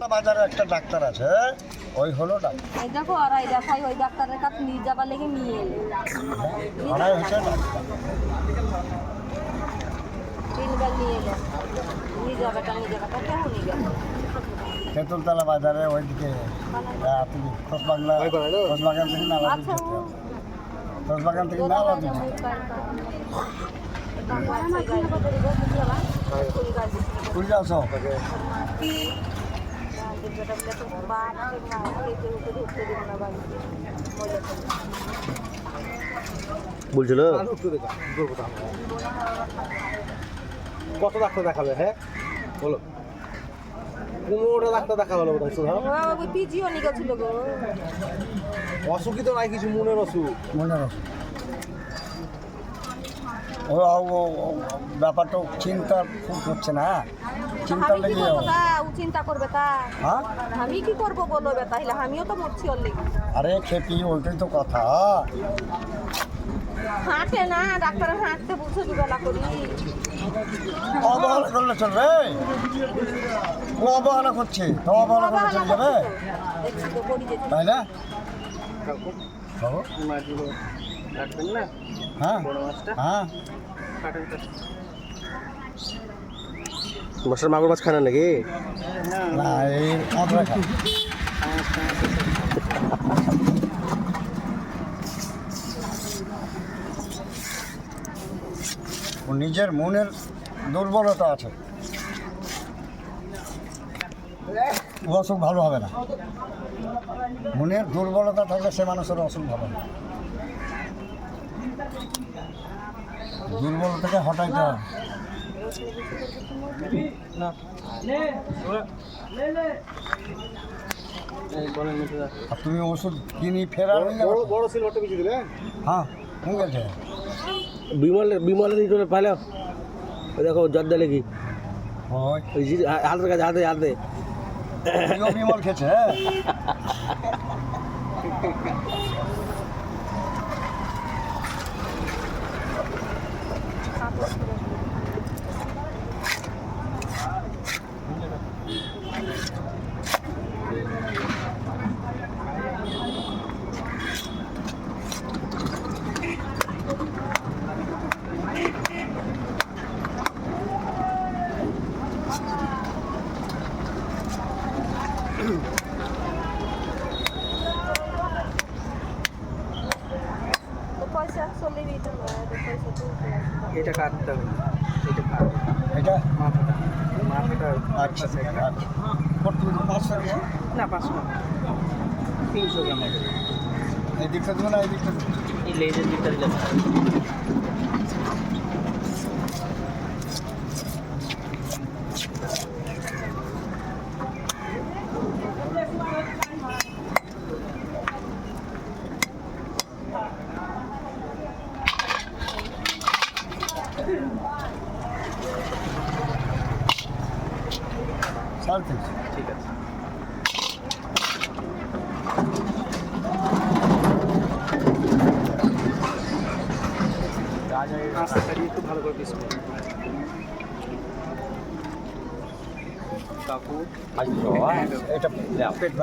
বাজারে একটা ডাক্তার আছে, ওই হলো ডাক্তার। এই দেখো আড়াই দেখাই ওই ডাক্তারের কাছে নিয়ে যাবার লেগে নিয়ে এলো। আড়াই হচ্ছে ডাক্তার। তিনবার নিয়ে এলো, নিয়ে যাবাটা কেমন নিয়ে গেল? তেঁতুলতলা বাজারে ওইদিকে তুমি খোসবাংলা খোসবাগান থেকে নালা দিয়ে যেতে হবে। খোসবাগান থেকে নালা দিয়ে যেতে হবে। পুরী যাচ্ছ? বলছিল কত ডাক্তার দেখাবে? হ্যাঁ বলো, কোনোটা ডাক্তার দেখা হলো বোধ হয়। পিজিও নিয়ে গেছিল গো। অসুখই তো নাই কিছু, মনের অসুখ। মনের অসুখ। ও ব্যাপারটা চিন্তা খুব হচ্ছে না, চিন্তা আমি কি লেগে করবো যাবে। তা ও চিন্তা করবে তা? হ্যাঁ, আমি কি করবো বলো বে, তাহলে আমিও তো মরছি ওর লেগে। আরে খেপি, ওইটাই তো কথা। হাঁটে না ডাক্তারের, হাঁটতে বুঝে দুবেলা করি। অবহেলা করলে চলবে? ও অবহেলা করছে, তো অবহেলা করলে চলে যাবে, দেখছি তো করি যেতে। তাই না? বাবু? কাটবেন না হ্যাঁ বড় মাছটা? হ্যাঁ, কাটেন। মাস্টার মাগুর মাছ খায় না নাকি? না এই কাঁকড়া খায়। ও নিজের মনের দুর্বলতা আছে, ও অসুখ ভালো হবে না। মনের দুর্বলতা থাকলে সে মানুষের অসুখ ভালো হবে। দুর্বলতাকে হটাইতে হবে। আর তুমি ওষুধ কিনি ফেরার বড় সিলভারটা কিছু দিলে? হ্যাঁ কোন গেছে? বিমলের ইটলে পাইলো ওই দেখো জর্দা লেগি ওই ওই হাতের কাছে হাতে তুইও বিমল খেয়েছে? তো পয়সা চলে দিতে হবে, পয়সা তুলতে হবে। এটা কাটতে হবে, এটা কাটতে এটা মাথাটা মাথাটা। আচ্ছা আচ্ছা, কত 500 টাকা? না 500 না, 300 গ্রাম হবে। এই দিকটা দেবো না এই দিকটা দেবো? এই লেজের দিকটা দিলে সাড়ে 300। ঠিক আছে। আস্তে কাটিয়ে একটু ভালো করে পিস করুন কাকু। এটা পেট